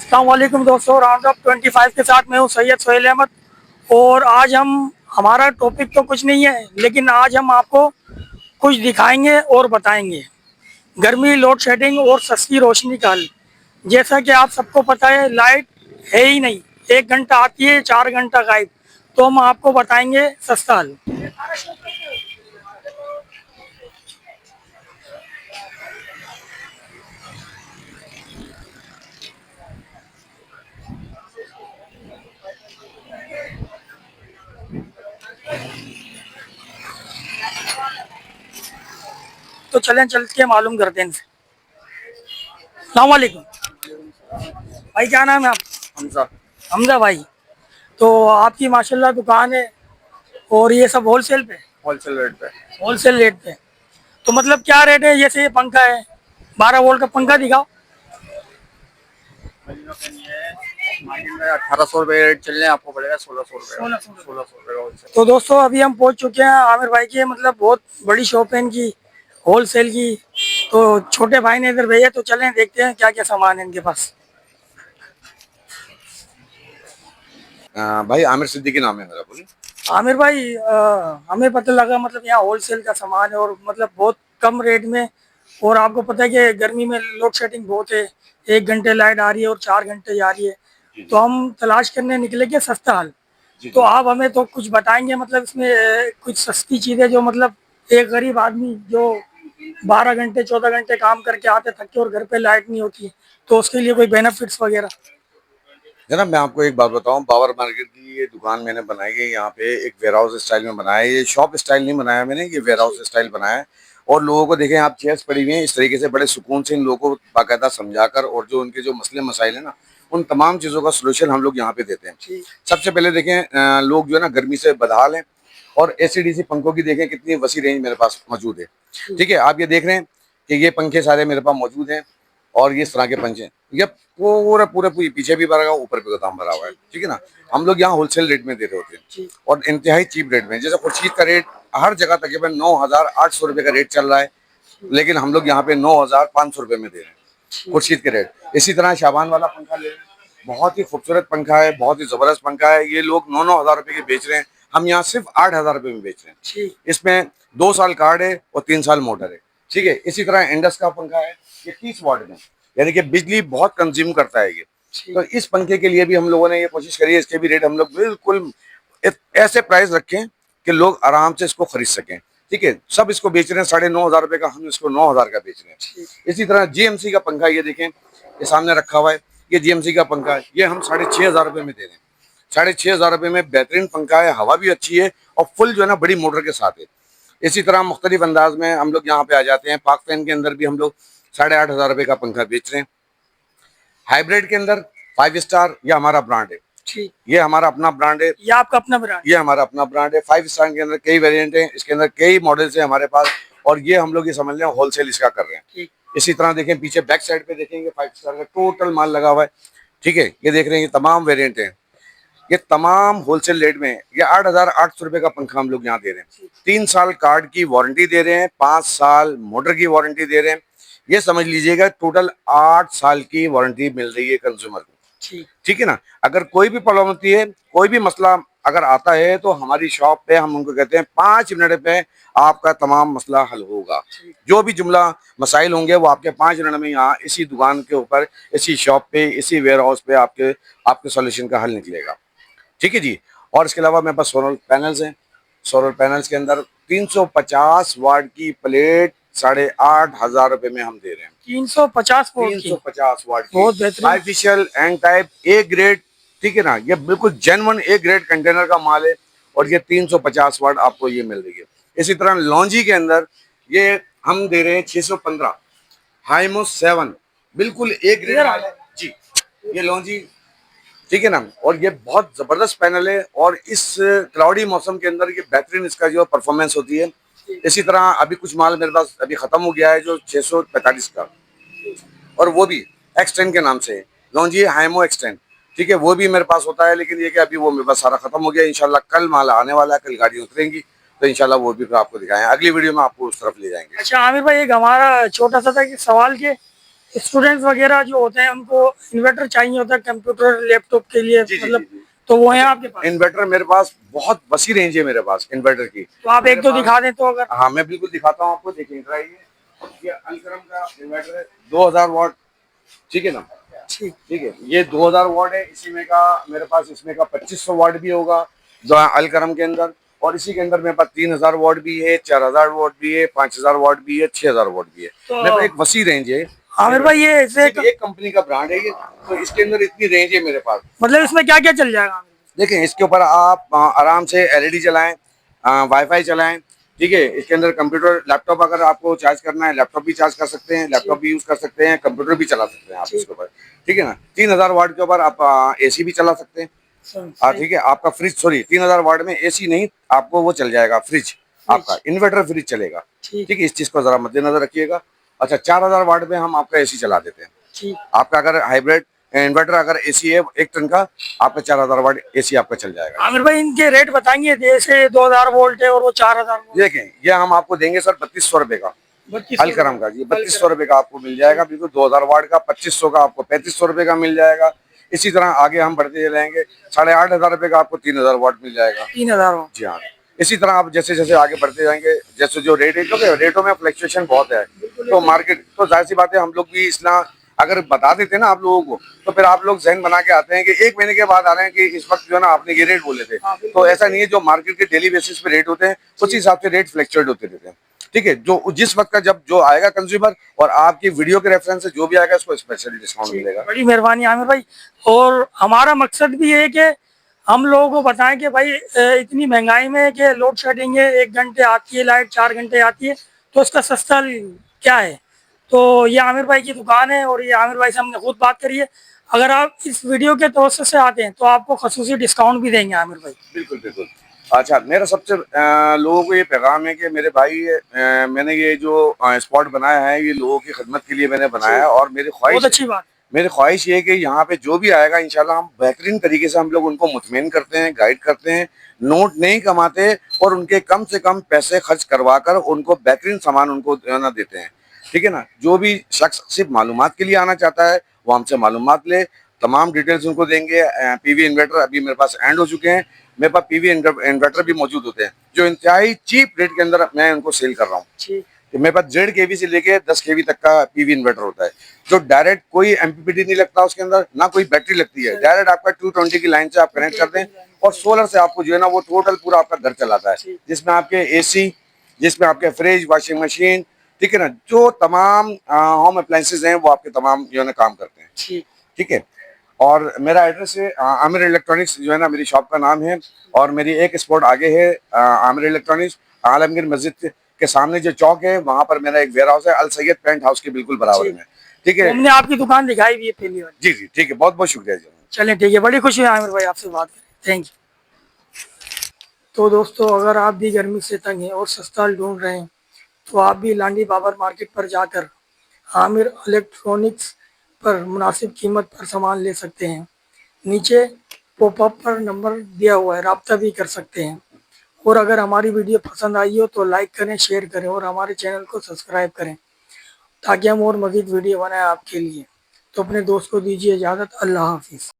अस्सलाम वालेकुम दोस्तों, राउंड अप 25 के साथ मैं हूँ सैयद सोहेल अहमद। और आज हम हमारा टॉपिक तो कुछ नहीं है, लेकिन आज हम आपको कुछ दिखाएंगे और बताएंगे। गर्मी, लोड शेडिंग और सस्ती रोशनी का हल। जैसा कि आप सबको पता है, लाइट है ही नहीं, 1 घंटा आती है, 4 घंटा गायब। तो हम आपको बताएंगे सस्ता हल। तो चलें, चल के मालूम करते हैं इनसे। अस्सलाम वालेकुम भाई, क्या नाम है आप? हमजा। हमजा भाई। तो आपकी माशाल्लाह दुकान है, और ये सब होलसेल पे? होलसेल रेट पे। होलसेल रेट पे। तो मतलब क्या रेट है? जैसे ये पंखा है, 12 वोल्ट का पंखा दिखाओ। मार्केट में 1800 रुपये रेट चल रहे हैं, आपको पड़ेगा 1600 रुपये। 1600 रुपये होलसेल। तो दोस्तों अभी हम पहुंच चुके हैं आमिर भाई के, मतलब बहुत बड़ी शॉप है इनकी, होलसेल की। तो छोटे भाई ने इधर भेजा, तो चलें देखते हैं क्या क्या सामान है इनके पास। भाई आमिर सिद्दीकी नाम है मेरा। बोलिए। आमिर भाई, हमें पता लगा मतलब यहाँ होलसेल का सामान है, और मतलब बहुत कम रेट में। और आपको पता है कि गर्मी में लोड शेडिंग बहुत है, 1 घंटे लाइट आ रही है और 4 घंटे जा रही है। तो हम तलाश करने निकले कि सस्ता हाल। तो आप हमें तो कुछ बताएंगे, मतलब इसमें कुछ सस्ती चीज़ें जो मतलब एक गरीब आदमी जो 12 घंटे 14 घंटे काम करके आते थक के, और घर पे लाइट नहीं होती, तो उसके लिए कोई बेनिफिट्स वगैरह? जनाब मैं आपको एक बात बताऊं, बाबर मार्केट की ये दुकान मैंने बनाई है यहाँ पे एक वेयर हाउस स्टाइल में बनाया है। ये शॉप स्टाइल नहीं बनाया मैंने, ये वेयर हाउस स्टाइल बनाया है। और लोगों को देखें आप, चेयर्स पड़ी हुई हैं इस तरीके से, बड़े सुकून से इन लोगों को बाकायदा समझाकर, और जो उनके जो मसले मसाइल है ना, उन तमाम चीज़ों का सोल्यूशन हम लोग यहाँ पे देते हैं। सबसे पहले देखें, लोग जो है ना गर्मी से बदहाल हैं, और एसी-डीसी पंखों की देखें कितनी वसी रेंज मेरे पास मौजूद है। ठीक है, आप ये देख रहे हैं कि ये पंखे सारे मेरे पास मौजूद हैं, और ये इस तरह के पंखे, ये पूरा पूरा पीछे भी भरा हुआ, ऊपर भी गोदाम भरा हुआ है। ठीक है ना, हम लोग यहाँ होलसेल रेट में दे रहे होते हैं, और इंतहाई चीप रेट में। जैसे खुर्शीद का रेट हर जगह तकरीबन 9800 रुपये का रेट चल रहा है, लेकिन हम लोग यहाँ पे 9500 रुपये में दे रहे हैं खुर्शीद के रेट। इसी तरह शाबान वाला पंखा ले, बहुत ही खूबसूरत पंखा है, बहुत ही जबरदस्त पंखा है। ये लोग 9-9 हज़ार रुपये के बेच रहे हैं, हम यहाँ सिर्फ 8000 रुपये में बेच रहे हैं। इसमें 2 साल कार्ड है और 3 साल मोटर है। ठीक है, इसी तरह इंडस का पंखा है, ये 30 वाट में, यानी कि बिजली बहुत कंज्यूम करता है ये। तो इस पंखे के लिए भी हम लोगों ने ये कोशिश करी है, इसके भी रेट हम लोग बिल्कुल ऐसे प्राइस रखें कि लोग आराम से इसको खरीद सकें। ठीक है, सब इसको बेच रहे हैं 9500 रुपये का, हम इसको 9000 का बेच रहे हैं। इसी तरह जीएमसी का पंखा, ये देखें, ये सामने रखा हुआ है, ये जीएमसी का पंखा है, ये हम 6500 रुपये में दे रहे हैं। 6500 रुपये में बेहतरीन पंखा है, हवा भी अच्छी है, और फुल जो है ना बड़ी मोटर के साथ है। इसी तरह मुख्तलिफ अंदाज में हम लोग यहाँ पे आ जाते हैं। पाक फैन के अंदर भी हम लोग 8500 रुपये का पंखा बेच रहे हैं। हाइब्रिड के अंदर 5 स्टार, ये हमारा ब्रांड है। ये हमारा अपना ब्रांड है। ये आपका अपना ब्रांड? ये हमारा अपना ब्रांड है। 5 स्टार के अंदर कई वेरिएंट हैं, इसके अंदर कई मॉडल्स हैं हमारे पास, और ये हम लोग ये समझ लें होलसेल इसका कर रहे हैं। इसी तरह देखें, पीछे बैक साइड पे देखेंगे 5 स्टार का टोटल माल लगा हुआ है। ठीक है, ये देख रहे हैं, ये तमाम वेरिएंट हैं, ये तमाम होलसेल रेट में। ये 8800 रुपये का पंखा हम लोग यहाँ दे रहे हैं। 3 साल कार्ड की वारंटी दे रहे हैं, 5 साल मोटर की वारंटी दे रहे हैं। ये समझ लीजिएगा टोटल 8 साल की वारंटी मिल रही है कंज्यूमर को। ठीक है ना, अगर कोई भी प्रॉब्लम होती है, कोई भी मसला अगर आता है, तो हमारी शॉप पे हम उनको कहते हैं 5 मिनट पे आपका तमाम मसला हल होगा। जो भी जुमला मसाइल होंगे वो आपके 5 मिनट में यहाँ इसी दुकान के ऊपर, इसी शॉप पे, इसी वेयर हाउस पे आपके सॉल्यूशन का हल निकलेगा। ठीक है जी। और इसके अलावा मेरे पास सोलर पैनल्स हैं। सोलर पैनल्स के अंदर 350 वाट की प्लेट 8500 रुपये में हम दे रहे हैं। 350 350 वाट की, बहुत बेहतरीन। Artificial and type A grade. ठीक है ना, ये बिल्कुल जेन्युइन ए ग्रेड कंटेनर का माल है, और ये 350 वाट आपको ये मिल रही है। इसी तरह लॉन्जी के अंदर ये हम दे रहे हैं 615 हाइमो 7, बिल्कुल ए ग्रेड माल है जी, ये लॉन्जी। ठीक है ना, और ये बहुत ज़बरदस्त पैनल है, और इस क्लाउडी मौसम के अंदर ये बेहतरीन इसका जो परफॉर्मेंस होती है। इसी तरह अभी कुछ माल मेरे पास अभी ख़त्म हो गया है, जो 645 का, और वो भी एक्सटेंड के नाम से है, लॉन्जी हाइमो एक्सटेंड। ठीक है, वो भी मेरे पास होता है, लेकिन ये कि अभी वो मेरे पास सारा ख़त्म हो गया। इंशाल्लाह कल माल आने वाला है, कल गाड़ी उतरेंगी, तो इंशाल्लाह वो भी आपको दिखाएं, अगली वीडियो में आपको उस तरफ ले जाएंगे। अच्छा आमिर भाई, एक हमारा छोटा सा था कि सवाल के स्टूडेंट्स वगैरह जो होते हैं उनको इन्वर्टर चाहिए होता है कंप्यूटर लैपटॉप के लिए, जी, जी, मतलब जी, जी। तो वो है आपके पास? इन्वर्टर मेरे पास बहुत वसी रेंज है मेरे पास इन्वर्टर की। तो आप एक मेरे दो पास दिखा दें तो अगर। हाँ मैं बिल्कुल दिखाता हूँ आपको, देखिए इधर आइए। ये अलकरम का इन्वर्टर है 2000 वाट, ठीक है ना। ठीक। ठीक है, ये 2000 वाट है। इसी में का मेरे पास इसमें का 2500 वाट भी होगा जो अलकरम के अंदर, और इसी के अंदर मेरे पास 3000 वाट भी है, 4000 वाट भी है, 5000 वाट भी है, 6000 वाट भी है। तो मेरे पास एक वसी रेंज है। आमिर भाई ये ऐसे सिर्फ एक कंपनी का ब्रांड है ये, तो इसके अंदर इतनी रेंज है मेरे पास। मतलब इसमें क्या क्या चल जाएगा? देखें इसके ऊपर आप आराम से एलईडी चलाएं, वाईफाई चलाएं, ठीक है। इसके अंदर कंप्यूटर लैपटॉप अगर आपको चार्ज करना है, लैपटॉप भी चार्ज कर सकते हैं, लैपटॉप भी यूज कर सकते हैं, कंप्यूटर भी चला सकते हैं आप इसके ऊपर, ठीक है ना। 3000 वाट के ऊपर आप एसी भी चला सकते हैं। ठीक है, आपका फ्रिज, सॉरी 3000 वाट में एसी नहीं, आपको वो चल जाएगा फ्रिज, आपका इन्वर्टर फ्रिज चलेगा, ठीक है। इस चीज को जरा मद्देनजर रखिएगा। अच्छा, 4000 वाट में हम आपका एसी चला देते हैं। आपका अगर हाइब्रिड इन्वर्टर अगर एसी है 1 टन का, आपका 4000 वाट एसी आपका चल जाएगा। आमिर भाई इनके रेट बताएंगे, जैसे 2000 वोल्ट है और वो 4000 वोल्ट। देखें ये हम आपको देंगे सर 3200 रुपए का, 3200 अलकरम का जी 3200 रुपए का आपको मिल जाएगा बिल्कुल। 2000 वाट का 2500 का आपको 3500 रुपए का मिल जाएगा। इसी तरह आगे हम बढ़ते चलेंगे, 8500 रुपए का आपको 3000 वाट मिल जाएगा। 3000। जी हाँ। इसी तरह आप जैसे जैसे आगे बढ़ते जाएंगे, जैसे जो रेट है, क्योंकि रेटों में फ्लक्चुएशन बहुत है, तो मार्केट तो जाहिर सी बात है हम लोग भी इतना अगर बता देते ना आप लोगों को, तो फिर आप लोग जहन बना के आते हैं कि 1 महीने के बाद आ रहे हैं कि इस वक्त जो है ना आपने ये रेट बोले थे। तो ऐसा नहीं है, जो मार्केट के डेली बेसिस पे रेट होते हैं उसी हिसाब से रेट फ्लक्चुएट होते रहते हैं, ठीक है। जो जिस वक्त का जब जो आएगा कंज्यूमर, और आपकी वीडियो के रेफरेंस से जो भी आएगा उसको स्पेशल डिस्काउंट मिलेगा। बड़ी मेहरबानी आमिर भाई। और हमारा मकसद भी है कि हम लोगों को बताएं कि भाई इतनी महंगाई में कि लोड शेडिंग है, 1 घंटे आती है लाइट, 4 घंटे आती है, तो इसका सस्ता क्या है। तो ये आमिर भाई की दुकान है और ये आमिर भाई से हमने खुद बात करी है। अगर आप इस वीडियो के तवज्जो से आते हैं तो आपको खसूसी डिस्काउंट भी देंगे आमिर भाई। बिल्कुल बिल्कुल। अच्छा, मेरा सबसे लोगों को ये पैगाम है कि मेरे भाई मैंने ये जो स्पॉट बनाया है ये लोगों की खिदमत के लिए मैंने बनाया है, और मेरी बहुत ख्वाहिश अच्छी बात। मेरी ख्वाहिश ये है कि यहाँ पे जो भी आएगा इंशाल्लाह हम बेहतरीन तरीके से हम लोग उनको मुतमईन करते हैं, गाइड करते हैं, नोट नहीं कमाते, और उनके कम से कम पैसे खर्च करवा कर उनको बेहतरीन सामान उनको ना देते हैं, ठीक है ना। जो भी शख्स सिर्फ मालूमात के लिए आना चाहता है वो हमसे मालूमात ले, तमाम डिटेल्स उनको देंगे। पीवी इन्वर्टर अभी मेरे पास एंड हो चुके हैं, मेरे पास पीवी इन्वर्टर भी मौजूद होते हैं जो इंतहाई चीप रेट के अंदर मैं उनको सेल कर रहा हूँ। मेरे पास 1.5 kV से लेके 10 kV तक का पीवी इन्वर्टर होता है, जो डायरेक्ट कोई एमपीपीटी नहीं लगता उसके अंदर, ना कोई बैटरी लगती है, डायरेक्ट आपका 220 की लाइन से आप कनेक्ट करते हैं, और सोलर से आपको जो है ना वो टोटल पूरा आपका घर चलाता है, जिसमें आपके एसी, जिसमें आपके फ्रिज, वॉशिंग मशीन, ठीक है ना, जो तमाम होम अप्लायंसेज हैं वो आपके तमाम जो है ना काम करते हैं, ठीक है। और मेरा एड्रेस है आमिर इलेक्ट्रॉनिक्स, जो है ना मेरी शॉप का नाम है, और मेरी एक स्पॉट आगे है आमिर इलेक्ट्रॉनिक्स, आलमगीर मस्जिद के सामने जो चौक है वहाँ पर मेरा एक वेयर हाउस है, अल सैयद पेंट हाउस के बिल्कुल बराबर में, ठीक है। हमने आपकी दुकान दिखाई भी है पहली बार। जी जी ठीक है, बहुत बहुत शुक्रिया जी। चलें ठीक है, बड़ी खुशी है आमिर भाई आपसे बात करें, थैंक यू। तो दोस्तों अगर आप भी गर्मी से तंग हैं और सस्ता ढूंढ रहे हैं तो आप भी लांडी बाबर मार्केट पर जाकर आमिर इलेक्ट्रॉनिक्स पर मुनासिब कीमत पर सामान ले सकते हैं। नीचे पॉपअप पर नंबर दिया हुआ है, राब्ता भी कर सकते हैं। और अगर हमारी वीडियो पसंद आई हो तो लाइक करें, शेयर करें और हमारे चैनल को सब्सक्राइब करें ताकि हम और मज़ीद वीडियो बनाएं आपके लिए। तो अपने दोस्त को दीजिए इजाज़त। अल्लाह हाफिज़।